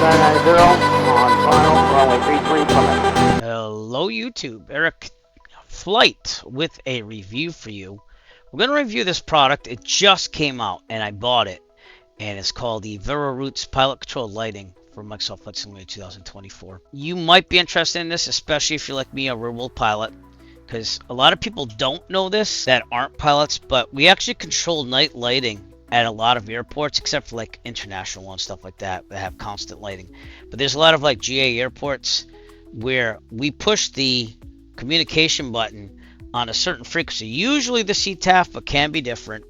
990 on final, runway 33 Plymouth. Hello YouTube, Eric Flight with a review for you. We're going to review this product. It just came out and I bought it. And it's called the VeroRoutes Pilot Controlled Lighting for Microsoft Flight Simulator 2024. You might be interested in this, especially if you're like me, a real-world pilot. Because a lot of people don't know this that aren't pilots, but we actually control night lighting at a lot of airports, except for like international and stuff like that have constant lighting. But there's a lot of like GA airports where we push the communication button on a certain frequency, usually the CTAF, but can be different,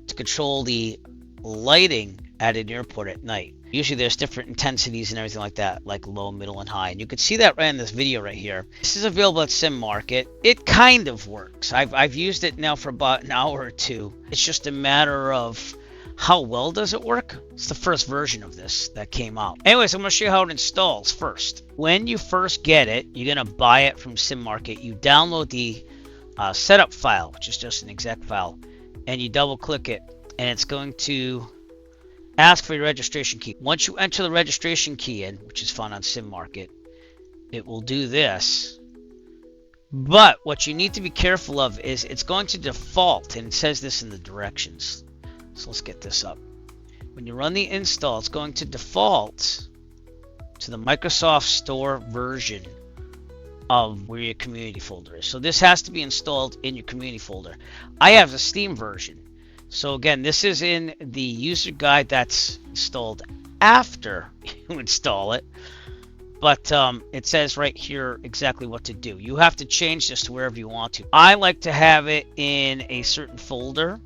to control the lighting at an airport at night. Usually there's different intensities and everything like that, like low, middle, and high. And you can see that right in this video right here. This is available at SimMarket. It kind of works. I've used it now for about an hour or two. It's just a matter of how well does it work. It's the first version of this that came out. Anyways, I'm going to show you how it installs first. When you first get it, you're going to buy it from SimMarket. You download the setup file, which is just an exec file, and you double click it, and it's going to ask for your registration key. Once you enter the registration key in, which is found on SimMarket, it will do this. But what you need to be careful of is it's going to default, and it says this in the directions. So let's get this up. When you run the install, it's going to default to the Microsoft Store version of where your community folder is. So this has to be installed in your community folder. I have the Steam version. So again, this is in the user guide that's installed after you install it. But it says right here exactly what to do. You have to change this to wherever you want to. I like to have it in a certain folder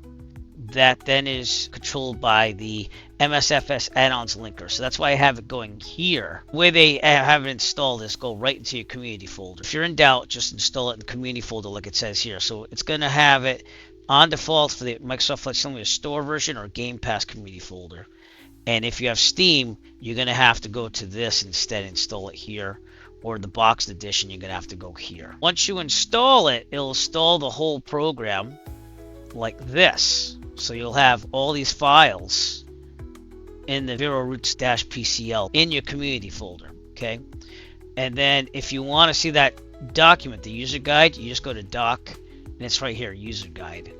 that then is controlled by the MSFS add-ons linker. So that's why I have it going here. The way they have it installed is go right into your community folder. If you're in doubt, just install it in the community folder like it says here. So it's going to have it on default for the Microsoft Flight Simulator Store version or Game Pass community folder. And if you have Steam, you're going to have to go to this instead, install it here. Or the boxed edition, you're going to have to go here. Once you install it, it'll install the whole program like this. So you'll have all these files in the VeroRoutes PCL in your community folder. Okay. And then if you want to see that document, the user guide, you just go to doc. And it's right here, user guide.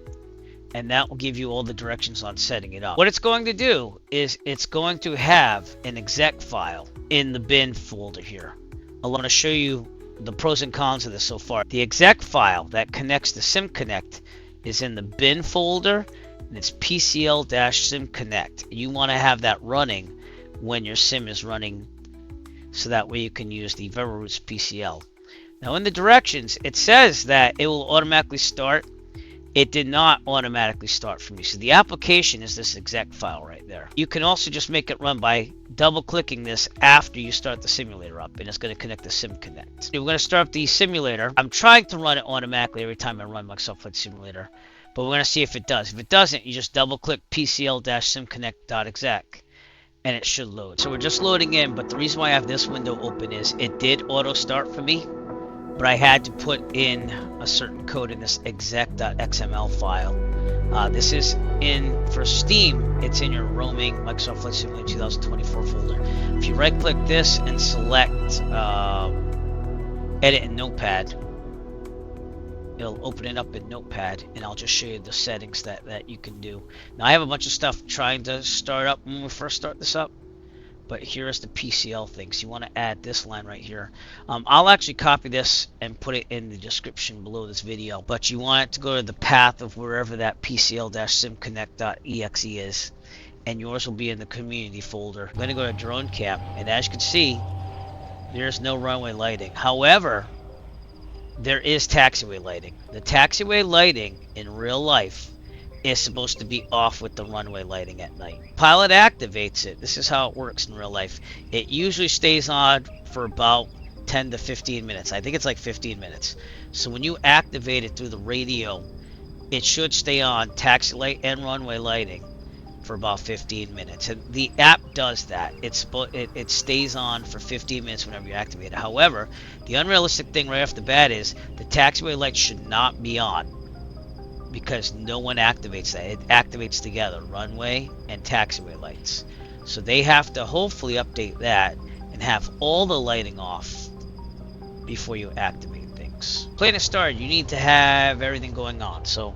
And that will give you all the directions on setting it up. What it's going to do is it's going to have an exec file in the bin folder here. I want to show you the pros and cons of this so far. The exec file that connects to SimConnect is in the bin folder, and it's PCL-SimConnect. You want to have that running when your sim is running, so that way you can use the VeroRoutes PCL. Now in the directions, it says that it will automatically start. It did not automatically start for me. So the application is this exec file right there. You can also just make it run by double clicking this after you start the simulator up, and it's going to connect to SimConnect. We're going to start up the simulator. I'm trying to run it automatically every time I run Microsoft Flight Simulator, but we're going to see if it does. If it doesn't, you just double click PCL-SimConnect.exec. And it should load. So we're just loading in, but the reason why I have this window open is it did auto start for me. But I had to put in a certain code in this exec.xml file. This is in, for Steam, it's in your roaming Microsoft Flight Simulator 2024 folder. If you right click this and select edit in Notepad, it'll open it up in Notepad, and I'll just show you the settings that you can do. Now I have a bunch of stuff trying to start up when we first start this up. But here's the PCL thing. So you want to add this line right here. I'll actually copy this and put it in the description below this video. But you want it to go to the path of wherever that PCL-SimConnect.exe is. And yours will be in the community folder. I'm going to go to drone cam. And as you can see, there's no runway lighting. However, there is taxiway lighting. The taxiway lighting in real life is supposed to be off with the runway lighting at night. Pilot activates it. This is how it works in real life. It usually stays on for about 10 to 15 minutes. I think it's like 15 minutes. So when you activate it through the radio, it should stay on taxi light and runway lighting for about 15 minutes. And the app does that. It stays on for 15 minutes whenever you activate it. However, the unrealistic thing right off the bat is the taxiway light should not be on, because no one activates that. It activates together, runway and taxiway lights. So they have to hopefully update that and have all the lighting off before you activate things. Plane to start, you need to have everything going on. So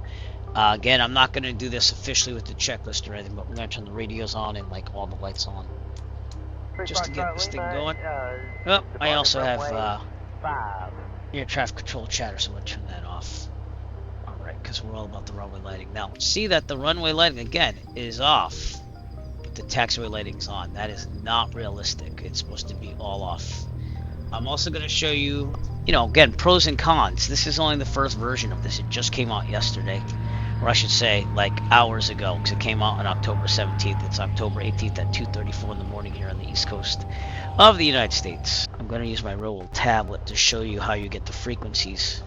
again, I'm not going to do this officially with the checklist or anything, but we're going to turn the radios on and like all the lights on just to get this thing going. Oh, I also have air traffic control chatter, so I'm going to turn that off. Alright, because we're all about the runway lighting. Now, see that the runway lighting, again, is off. The taxiway lighting's on. That is not realistic. It's supposed to be all off. I'm also going to show you, again, pros and cons. This is only the first version of this. It just came out yesterday. Or I should say, like, hours ago, because it came out on October 17th. It's October 18th at 2:34 in the morning here on the East Coast of the United States. I'm going to use my real tablet to show you how you get the frequencies,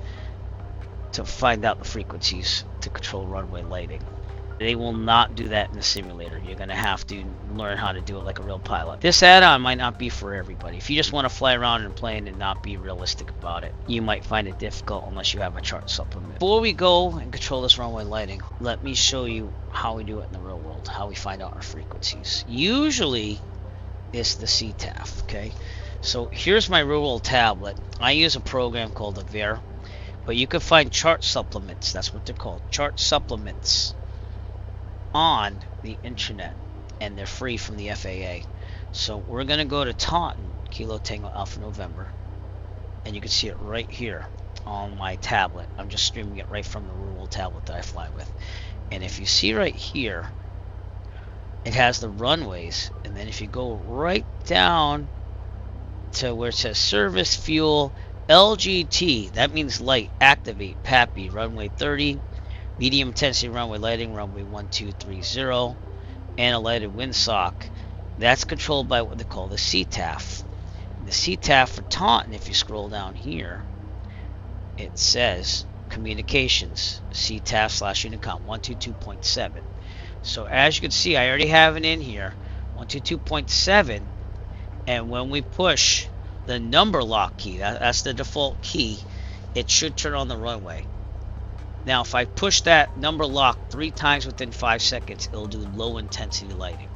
to find out the frequencies to control runway lighting. They will not do that in the simulator. You're going to have to learn how to do it like a real pilot. This add-on might not be for everybody. If you just want to fly around in a plane and not be realistic about it, you might find it difficult unless you have a chart supplement. Before we go and control this runway lighting, let me show you how we do it in the real world, how we find out our frequencies. Usually, it's the CTAF, okay? So here's my real world tablet. I use a program called the Ver, but you can find chart supplements. That's what they're called, chart supplements, on the internet, and they're free from the FAA. So we're going to go to Taunt, Kilo Tango Alpha November, and you can see it right here on my tablet. I'm just streaming it right from the rural tablet that I fly with. And if you see right here, it has the runways, and then if you go right down to where it says service fuel LGT, that means light, activate, PAPI, runway 30, medium intensity runway lighting, runway 1230, and a lighted windsock. That's controlled by what they call the CTAF. The CTAF for Taunt, if you scroll down here, it says communications, CTAF/Unicom 122.7. So as you can see, I already have it in here, 122.7, and when we push the number lock key, that's the default key, it should turn on the runway. Now, if I push that number lock 3 times within 5 seconds, it'll do low intensity lighting.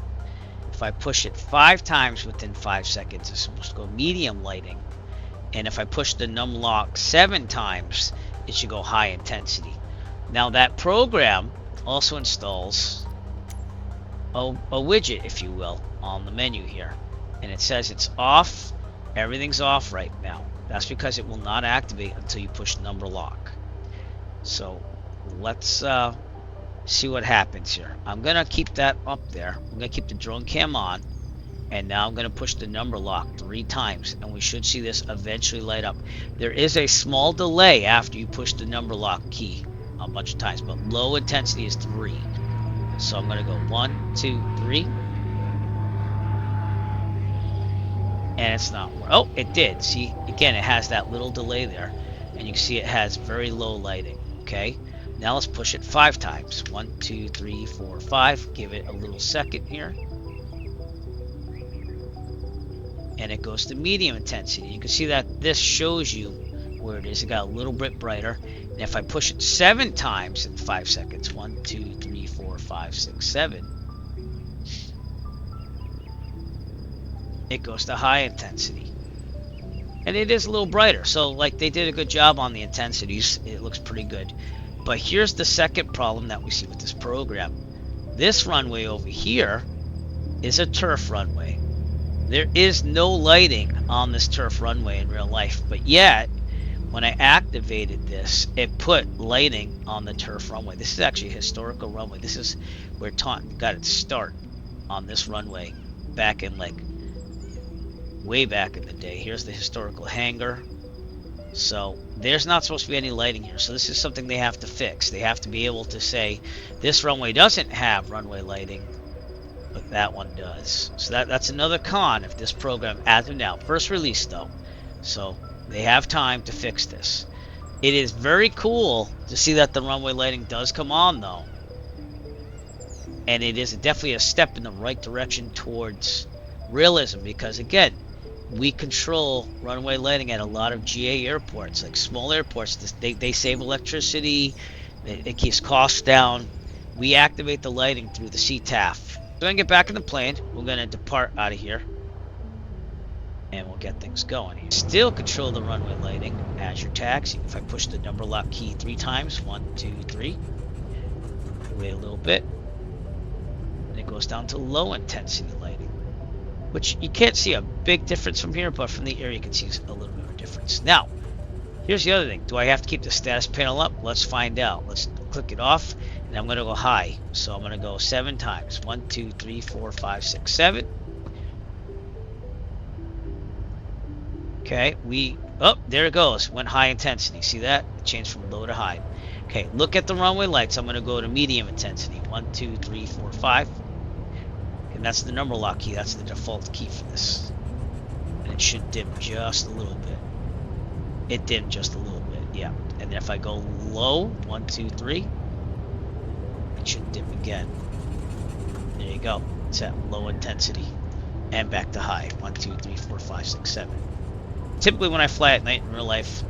If I push it 5 times within 5 seconds, it's supposed to go medium lighting. And if I push the num lock 7 times, it should go high intensity. Now, that program also installs a widget, if you will, on the menu here. And it says it's off. Everything's off right now. That's because it will not activate until you push number lock. So let's see what happens here. I'm going to keep that up there. I'm going to keep the drone cam on. And now I'm going to push the number lock 3 times. And we should see this eventually light up. There is a small delay after you push the number lock key a bunch of times. But low intensity is 3. So I'm going to go 1, 2, 3. And it's not. Oh, it did. See, again, it has that little delay there. And you can see it has very low lighting. Okay, now let's push it 5 times. 1, 2, 3, 4, 5. Give it a little second here. And it goes to medium intensity. You can see that this shows you where it is. It got a little bit brighter. And if I push it 7 times in 5 seconds, 1, 2, 3, 4, 5, 6, 7, it goes to high intensity. And it is a little brighter, so like they did a good job on the intensities. It looks pretty good. But here's the second problem that we see with this program. This runway over here is a turf runway. There is no lighting on this turf runway in real life, but yet when I activated this, it put lighting on the turf runway. This is actually a historical runway. This is where Taunt got its start on this runway back in like way back in the day. Here's the historical hangar. So there's not supposed to be any lighting here. So this is something they have to fix. They have to be able to say this runway doesn't have runway lighting, but that one does. So that's another con if this program as of now. First release though. So they have time to fix this. It is very cool to see that the runway lighting does come on though. And it is definitely a step in the right direction towards realism, because again, we control runway lighting at a lot of GA airports, like small airports. They save electricity, it keeps costs down. We activate the lighting through the CTAF. We're going to get back in the plane. We're going to depart out of here. and we'll get things going here. Still control the runway lighting as your taxi. If I push the number lock key 3 times, 1, 2, 3, wait a little bit, and it goes down to low intensity lighting, which you can't see a big difference from here, but from the air you can see a little bit of a difference. Now, here's the other thing. Do I have to keep the status panel up? Let's find out. Let's click it off, and I'm going to go high. So I'm going to go 7 times. 1, 2, 3, 4, 5, 6, 7. Okay, there it goes. Went high intensity. See that? It changed from low to high. Okay, look at the runway lights. I'm going to go to medium intensity. 1, 2, 3, 4, 5. And that's the number lock key. That's the default key for this. And it should dim just a little bit. It dimmed just a little bit, yeah. And then if I go low, 1, 2, 3, it should dim again. There you go. It's at low intensity. And back to high. 1, 2, 3, 4, 5, 6, 7. Typically when I fly at night in real life,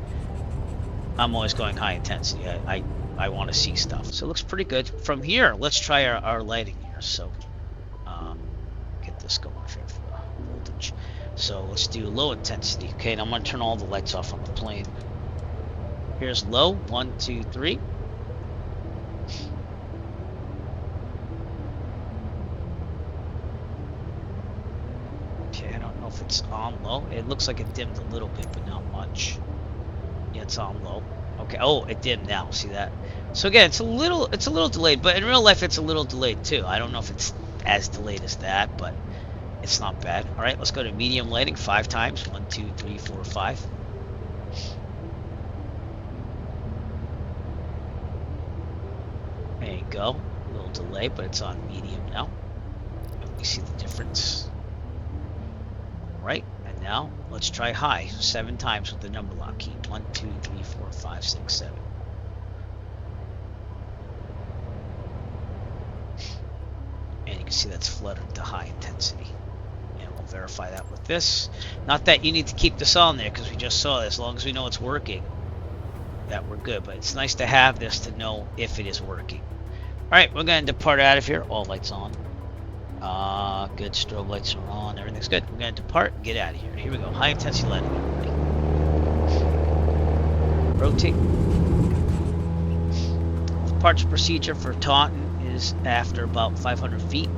I'm always going high intensity. I want to see stuff. So it looks pretty good. From here, let's try our lighting here. So get this going for voltage. So let's do low intensity. Okay, and I'm going to turn all the lights off on the plane. Here's low. 1, 2, 3. Okay, I don't know if it's on low. It looks like it dimmed a little bit, but not much. Yeah, it's on low. Okay. Oh, it dimmed now. See that? So again, it's a little delayed, but in real life, it's a little delayed too. I don't know if it's as delayed as that, but it's not bad. All right, let's go to medium lighting 5 times. 1, 2, 3, 4, 5. There you go. A little delay, but it's on medium now. You see the difference. All right, and now let's try high 7 times with the number lock key. 1, 2, 3, 4, 5, 6, 7. And you can see that's flooded to high intensity. And we'll verify that with this. Not that you need to keep this on there because we just saw this. As long as we know it's working, that we're good. But it's nice to have this to know if it is working. Alright, we're going to depart out of here. All lights on. Good. Strobe lights are on. Everything's good. We're going to depart. Get out of here. Here we go. High intensity lighting, everybody. Rotate. Departure procedure for Taunt is after about 500 feet.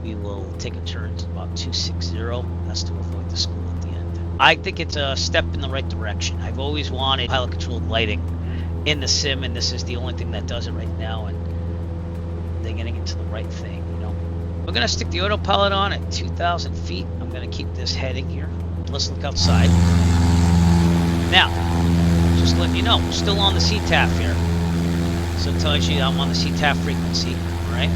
We will take a turn to about 260. That's to avoid the school at the end. I think it's a step in the right direction. I've always wanted pilot controlled lighting in the sim, and this is the only thing that does it right now, and they're getting into the right thing, you know. We're going to stick the autopilot on at 2,000 feet. I'm going to keep this heading here. Let's look outside. Now, just letting you know, we're still on the CTAF here. So it tells you I'm on the CTAF frequency, alright?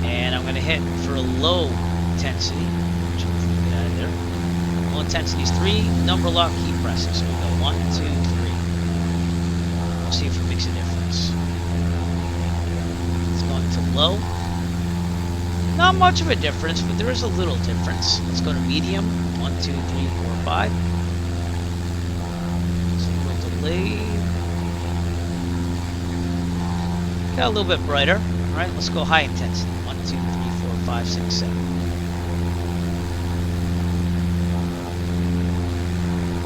And I'm going to hit for a low intensity. Get out of there. Low intensity is 3 number lock key presses. So we'll go 1, 2, 3. We'll see if it makes a difference. It's going to low. Not much of a difference, but there is a little difference. Let's go to medium. 1, 2, 3, 4, 5. So we'll delay. Got a little bit brighter. All right, let's go high intensity. 1, 2, 3, 4, 5, 6, 7.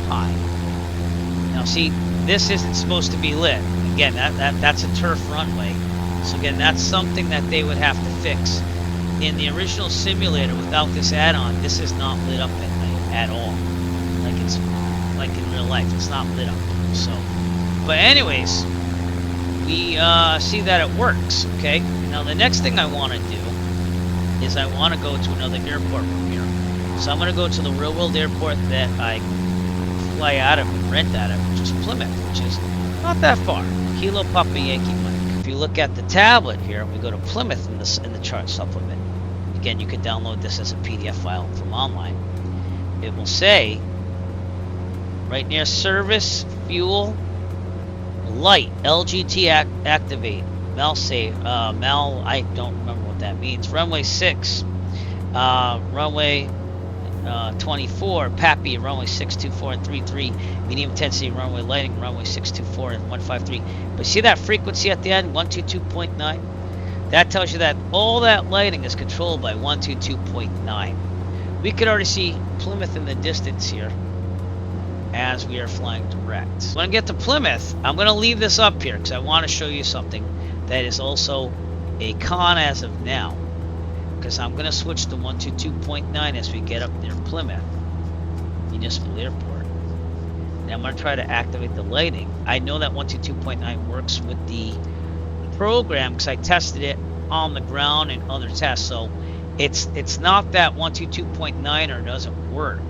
High. Now see, this isn't supposed to be lit. Again, that's a turf runway. So again, that's something that they would have to fix. In the original simulator, without this add-on, this is not lit up at night at all. Like it's like in real life, it's not lit up. So, but anyways, we see that it works. Okay. Now the next thing I want to do is I want to go to another airport from here. So I'm going to go to the real-world airport that I fly out of and rent out of, which is Plymouth, which is not that far. Kilo Papa Yankee Mike. If you look at the tablet here, we go to Plymouth in the chart supplement. Again, you can download this as a PDF file from online. It will say right near service, fuel, light, LGT activate, Mel I don't remember what that means. Runway 6, runway 24, Pappy, runway 624 and 33, medium intensity runway lighting, runway 624 and 153. But see that frequency at the end, 122.9? That tells you that all that lighting is controlled by 122.9. We could already see Plymouth in the distance here as we are flying direct. When I get to Plymouth, I'm going to leave this up here because I want to show you something that is also a con as of now. Because I'm going to switch to 122.9 as we get up near Plymouth Municipal Airport. And I'm going to try to activate the lighting. I know that 122.9 works with the program because I tested it on the ground and other tests. So it's not that 122.9 doesn't work.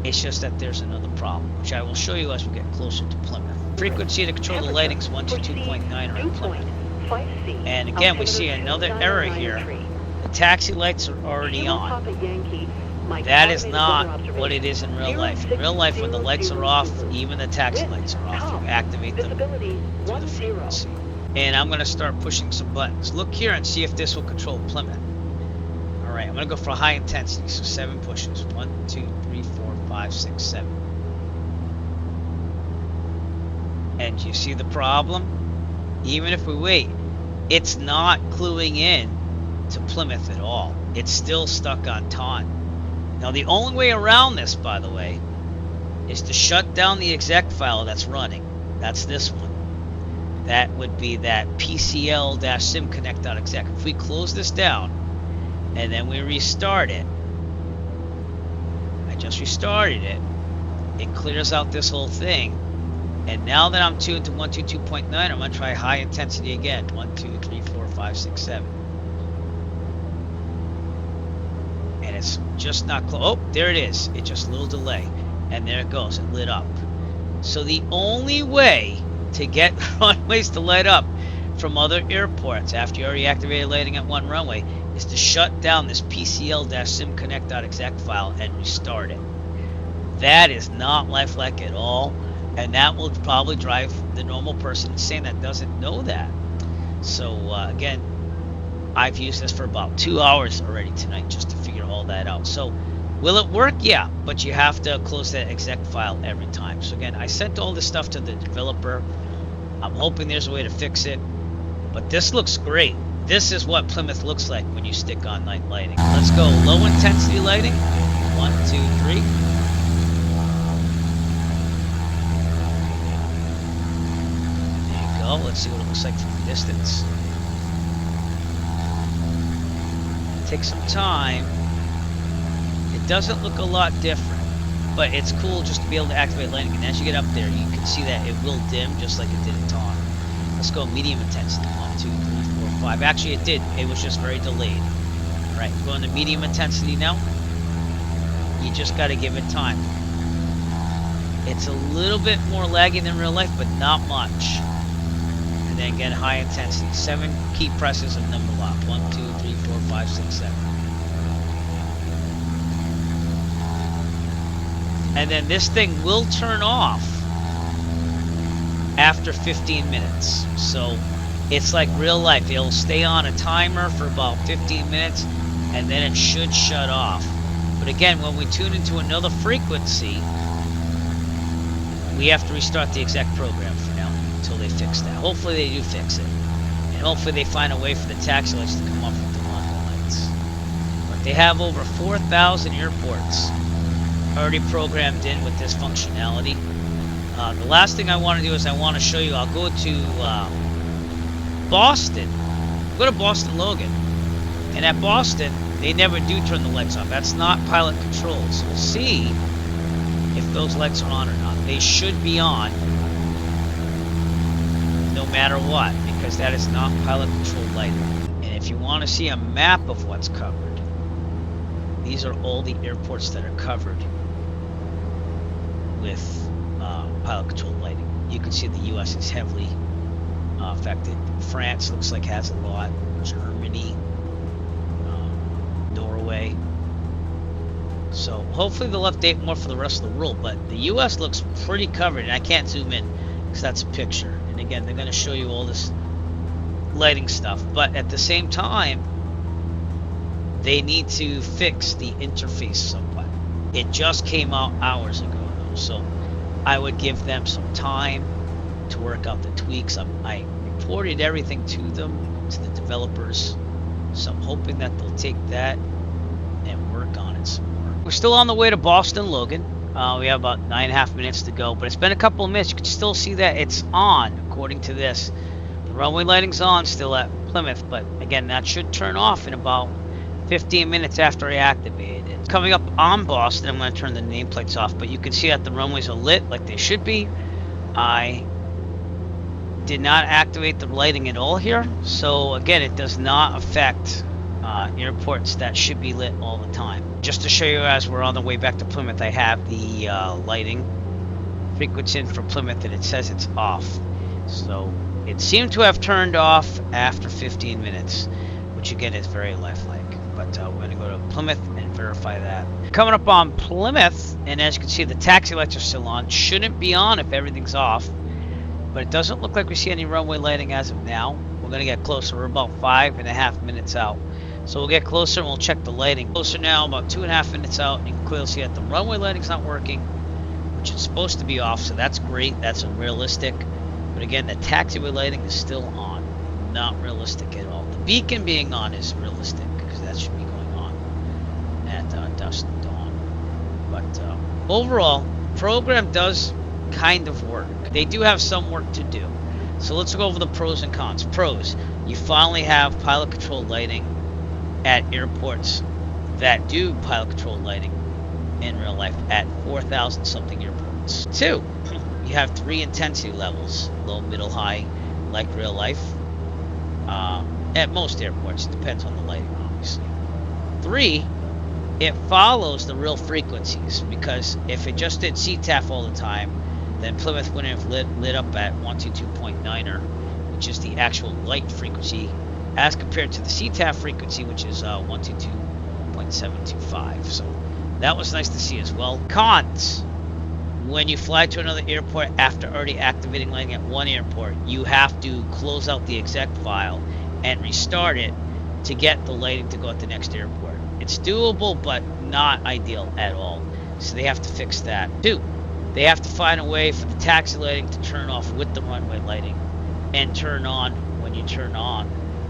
It's just that there's another problem, which I will show you as we get closer to Plymouth. Frequency to control the lighting is 122.9 in Plymouth. And again, we see another error here. The taxi lights are already on. That is not what it is in real life. In real life, when the lights are off, even the taxi lights are off. You activate them through the frequency. And I'm going to start pushing some buttons. Look here and see if this will control Plymouth. Alright, I'm going to go for high intensity, so 7 pushes. 1, 2, 3, 4, 5, 6, 7. And you see the problem? Even if we wait, it's not cluing in to Plymouth at all. It's still stuck on Taunt. Now the only way around this, by the way, is to shut down the exec file that's running. That's this one. That would be that PCL-simconnect.exec. If we close this down and then we restart it, I just restarted it, it clears out this whole thing. And now that I'm tuned to 122.9, I'm going to try high intensity again. 1, 2, 3, 4, 5, 6, 7. And it's just not close. Oh, there it is. It's just a little delay. And there it goes. It lit up. So the only way to get runways to light up from other airports after you already activated lighting at one runway is to shut down this PCL-simconnect.exec file and restart it. That is not lifelike at all. And that will probably drive the normal person insane that doesn't know that. So again, I've used this for about 2 hours already tonight just to figure all that out. So will it work? Yeah, but you have to close that exec file every time. So again, I sent all this stuff to the developer. I'm hoping there's a way to fix it. But this looks great. This is what Plymouth looks like when you stick on night lighting. Let's go low intensity lighting. 1, 2, 3. Let's see what it looks like from a distance. Take some time. It doesn't look a lot different, but it's cool just to be able to activate lighting. And as you get up there, you can see that it will dim just like it did in Taunt. Let's go medium intensity. 1, 2, 3, 4, 5. Actually, it did. It was just very delayed. All right, going to medium intensity now. You just got to give it time. It's a little bit more laggy than real life, but not much. And then again, high intensity. 7 key presses of number lock. 1, 2, 3, 4, 5, 6, 7. And then this thing will turn off after 15 minutes. So it's like real life. It'll stay on a timer for about 15 minutes and then it should shut off. But again, when we tune into another frequency, we have to restart the exec program for now until they fix that. Hopefully they do fix it. And hopefully they find a way for the taxi lights to come up with the runway lights. But they have over 4,000 airports already programmed in with this functionality. The last thing I want to do is I want to show you, I'll go to Boston. Go to Boston Logan. And at Boston, they never do turn the lights off. That's not pilot control. So we'll see if those lights are on or not. They should be on no matter what, because that is not pilot controlled lighting. And if you want to see a map of what's covered, these are all the airports that are covered with pilot controlled lighting. You can see the US is heavily affected. France looks like has a lot. Germany, Norway. So hopefully they'll update more for the rest of the world, but the US looks pretty covered, and I can't zoom in because that's a picture. And again, they're going to show you all this lighting stuff, but at the same time, they need to fix the interface somewhat. It just came out hours ago though, so I would give them some time to work out the tweaks. I reported everything to them, to the developers, so I'm hoping that they'll take that and work on it some more. We're still on the way to Boston Logan. We have about 9.5 minutes to go, but it's been a couple of minutes. You can still see that it's on, according to this. The runway lighting's on still at Plymouth, but again, that should turn off in about 15 minutes after I activate it. Coming up on Boston, I'm going to turn the nameplates off, but you can see that the runways are lit like they should be. I did not activate the lighting at all here, so again, it does not affect airports that should be lit all the time. Just to show you, as we're on the way back to Plymouth, I have the lighting frequency in for Plymouth, and it says it's off. So it seemed to have turned off after 15 minutes, which again is very lifelike. But we're going to go to Plymouth and verify that. Coming up on Plymouth, and as you can see, the taxi lights are still on. Shouldn't be on if everything's off, but it doesn't look like we see any runway lighting as of now. We're going to get closer. We're about 5.5 minutes out. So we'll get closer and we'll check the lighting. Closer now, about 2.5 minutes out, and you can clearly see that the runway lighting's not working, which is supposed to be off, so that's great. That's unrealistic. But again, the taxiway lighting is still on. Not realistic at all. The beacon being on is realistic, because that should be going on at dusk and dawn. But overall, program does kind of work. They do have some work to do. So let's go over the pros and cons. Pros, you finally have pilot controlled lighting at airports that do pilot controlled lighting in real life at 4,000 something airports. 2, you have 3 intensity levels, low, middle, high, like real life. At most airports, it depends on the lighting, obviously. 3, it follows the real frequencies, because if it just did CTAF all the time, then Plymouth wouldn't have lit up at 122.9er, which is the actual light frequency, as compared to the CTAF frequency, which is 122.725. So that was nice to see as well. Cons: when you fly to another airport after already activating lighting at one airport, you have to close out the exec file and restart it to get the lighting to go at the next airport. It's doable, but not ideal at all. So they have to fix that. 2, they have to find a way for the taxi lighting to turn off with the runway lighting and turn on when you turn on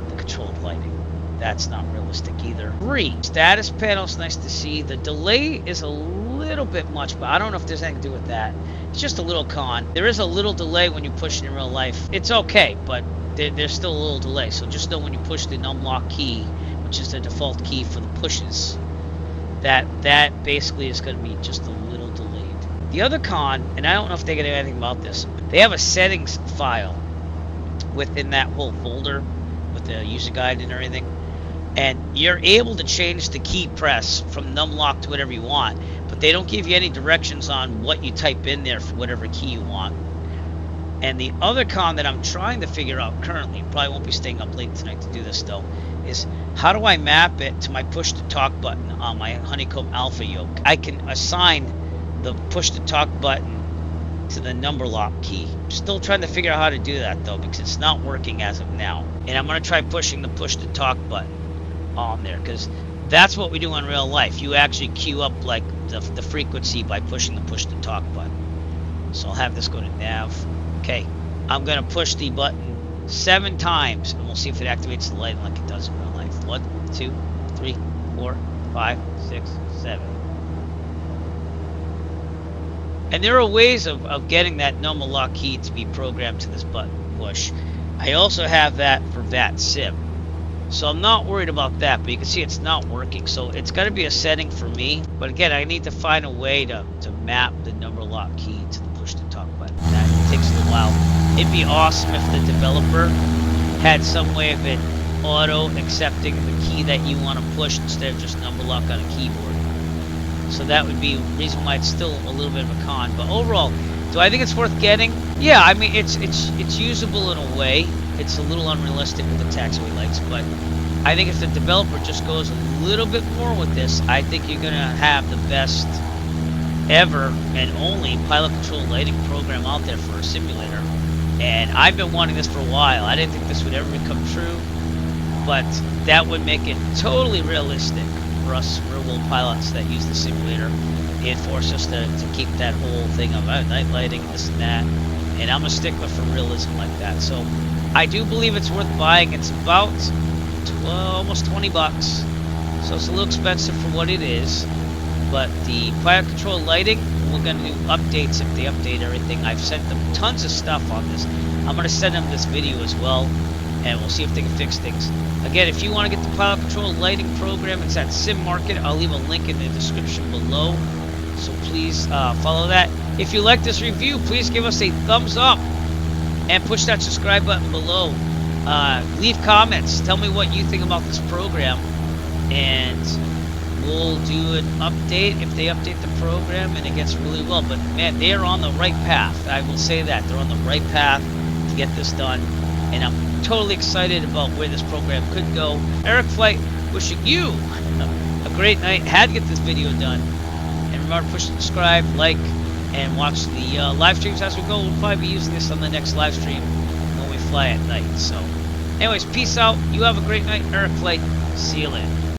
the controlled lighting. That's not realistic either. 3, status panel's nice to see. The delay is a little bit much, but I don't know if there's anything to do with that. It's just a little con. There is a little delay when you push it in real life. It's okay, but there's still a little delay. So just know when you push the unlock key, which is the default key for the pushes, that basically is going to be just a little delayed. The other con, and I don't know if they can do anything about this, they have a settings file within that whole folder with the user guide and everything, and you're able to change the key press from numlock to whatever you want, but they don't give you any directions on what you type in there for whatever key you want. And the other con that I'm trying to figure out currently, probably won't be staying up late tonight to do this though, is how do I map it to my push to talk button on my Honeycomb Alpha Yoke? I can assign the push to talk button to the number lock key. Still trying to figure out how to do that though, because it's not working as of now. And I'm going to try pushing the push to talk button on there, because that's what we do in real life. You actually queue up like the frequency by pushing the push to talk button. So I'll have this go to nav. Okay, I'm going to push the button 7 times, and we'll see if it activates the light like it does in real life. 1, 2, 3, 4, 5, 6, 7. And there are ways of getting that number lock key to be programmed to this button push. I also have that for VAT Sim. So I'm not worried about that, but you can see it's not working. So it's got to be a setting for me. But again, I need to find a way to map the number lock key to the push to talk button. That takes a little while. It'd be awesome if the developer had some way of it auto accepting the key that you want to push instead of just number lock on a keyboard. So that would be a reason why it's still a little bit of a con. But overall, do I think it's worth getting? Yeah, I mean, it's usable in a way. It's a little unrealistic with the taxiway lights, but I think if the developer just goes a little bit more with this, I think you're going to have the best ever and only pilot controlled lighting program out there for a simulator. And I've been wanting this for a while. I didn't think this would ever become true, but that would make it totally realistic for us real-world pilots that use the simulator and force us to keep that whole thing of night lighting and this and that. And I'm a stickler for realism like that. So I do believe it's worth buying. It's about almost 20 bucks. So it's a little expensive for what it is. But the pilot control lighting, we're going to do updates if they update everything. I've sent them tons of stuff on this. I'm going to send them this video as well, and we'll see if they can fix things. Again, if you want to get the pilot control lighting program, it's at SimMarket. I'll leave a link in the description below, so please follow that. If you like this review, please give us a thumbs up and push that subscribe button below. Leave comments. Tell me what you think about this program, and we'll do an update if they update the program and it gets really well. But man, they are on the right path. I will say that they're on the right path to get this done, and I'm totally excited about where this program could go. Eric Flight wishing you a great night. Had to get this video done, and remember to push subscribe, like, and watch the live streams as we go. We'll probably be using this on the next live stream when we fly at night. So anyways, peace out. You have a great night. Eric Flight. See you later.